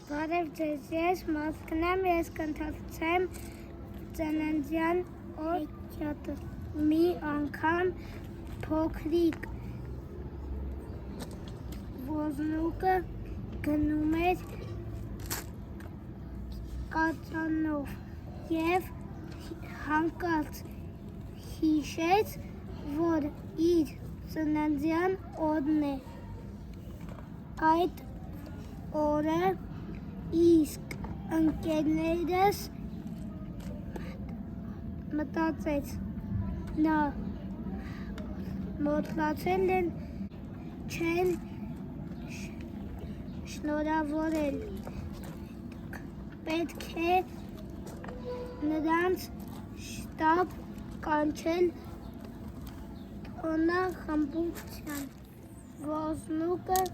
Բարև ձեզ, ես Մոսկվան եմ, ես կընթացեմ ծննդյան օրը։ Մի անգամ փոքրիկ ոզնուկը գնում էր կածանով և հանկարծ հիշեց, որ իր ծննդյան օրն է։ Այդ օրը իսկ ընկերներս մտածեց, նա մոռացել են չեն շնորհավորել, պետք է նրանց շտապ կանչել տոնախմբության։ Ոզնուկը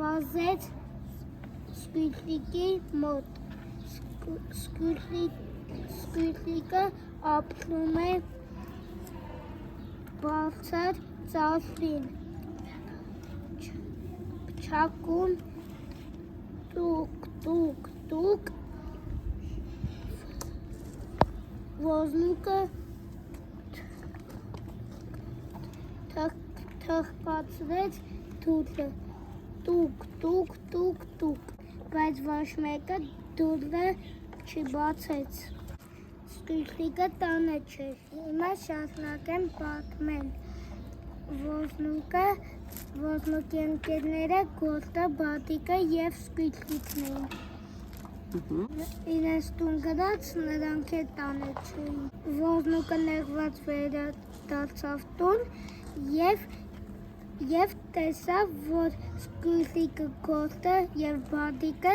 վազեց Սկյուռիկի մոտ։ Սկյուռիկը ապրում է բարձր ծառին, փչակում տուկ, ոզնուկը թխկացրեց դուռը, տուկ, բայց ոչ մեկը դուռը չբացեց։ Սկյուռիկը տանը չէր։ Հիմա շարունակեմ պատմել։ Ոզնուկի ընկերները Գորտը, Բադիկը և Սկյուռիկն էին։ Իրենց տուն գնաց, նրանք էլ տանը չէին։ Ոզնուկը նեղված վերադարձավ տուն և տեսավ, որ Սկյուռիկը, Գորտը և Բադիկը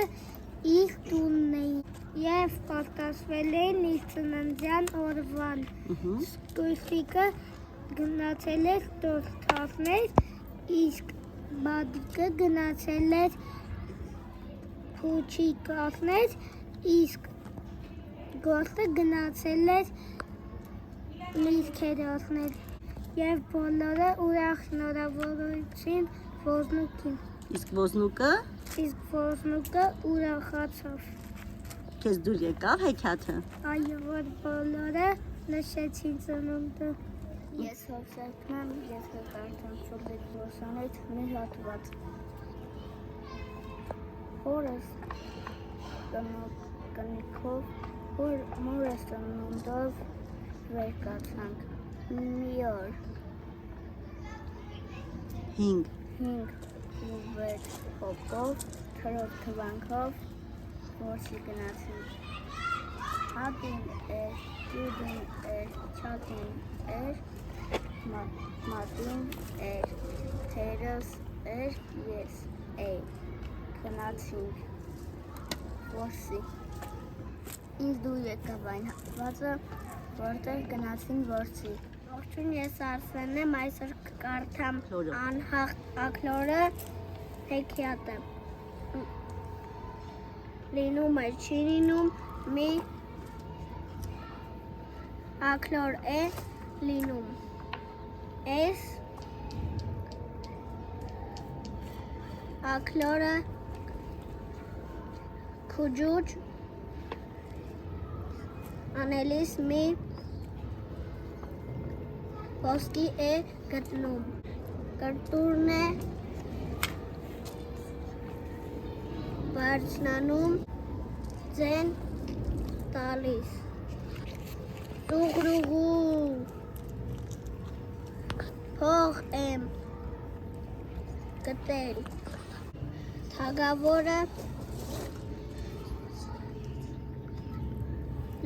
իր տունն էին և պատրաստվել էին իր ծննդյան օրվան։ Սկյուռիկը գնացել էր տորթ առնել, իսկ Բադիկը գնացել էր փուչիկ առնել, իսկ Գորտը գնացել էր միրգեր առնել և բոլորը ուրախ շնորհավորեցին ոզնուկին։ Իսկ ոզնուկը ուրախացավ։ քեզ դուր եկավ հեքիաթը։ Այո, որ բոլորը նշեցին ծնունդը։ Ես Հովսեփն եմ, ես կկարդամ Շոբետ Բոսանից մի հատված։ Հորս կնիկով, մորս ծնունդով վեր կացանք։ Մի օր 5 ու 6 հոգով, թրով թվանքով որսի գնացինք։ Հատին էր, ջուդին էր, չատին էր, մատին էր, թերս էր, ես էի, գնացինք որսի։ Ինձ դուր եկավ այն հատվածը, որտեղ գնացին որսի։ Ողջույն, ես Արսենն եմ, այսօր կկարդամ անհաղթ աքլորը հեքիաթը։ Լինում է, չի լինում, մի աքլոր է լինում։ Այս աքլորը քուջուջ անելիս մի ոսկի է գտնում, կրտուրն է բարձրանում, ձեն տալիս, ծուղրուղու, փող եմ գտել, թագավորը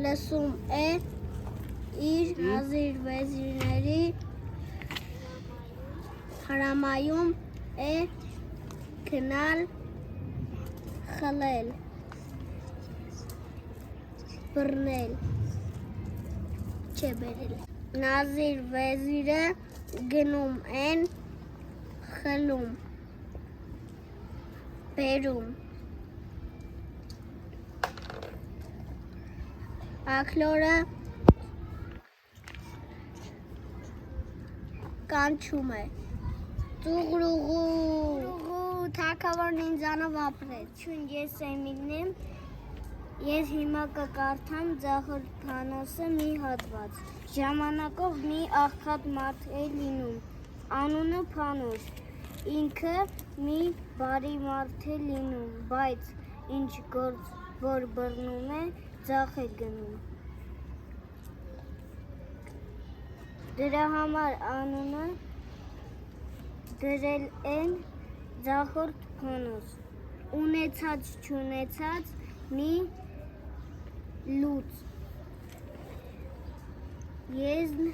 լսում է իր հազիվ վեզիրների հրամայում է գնալ խլել, բռնել, չբերել։ Նազիր վեզիրը գնում են խլում, բերում։ Աքլորը կանչում է. ծուղրուղու, թագավորն ինձանով ապրեց։ Չուն ես Էմիլն եմ։ Ես հիմա կկարդամ Ձախորդ Փանոսը մի հատված։ Ժամանակով մի աղքատ մարդ է լինում։ Անունը Փանոս։ Ինքը մի բարի մարդ է լինում, բայց ինչ գործ որ բռնում է, ձախ է գնում։ Դրա համար անունը դրել են Ձախորդ Փանոս։ Ունեցած չունեցած մի լուծ եզն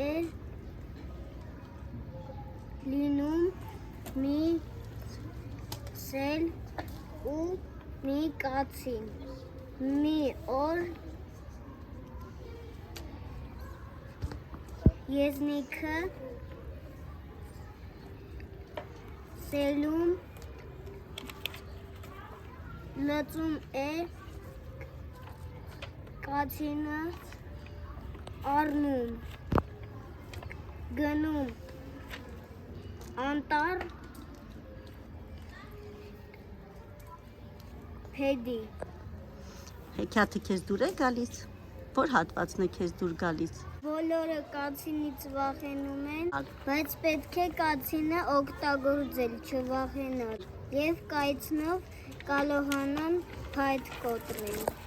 է լինում մի սել ու մի կացին։ Մի օր եզնիկը սելում լծում է կացինը առնում, գնում անտառ փեդի։ Հեքիաթը քեզ դուր է գալիս։ Որ հատվածն է քեզ դուր գալիս։ Բոլորը կացինից վախենում են, բայց պետք է կացինը օգտագործել, չվախենալ, եւ կայծնով կալոհանան փայտ կոտրել։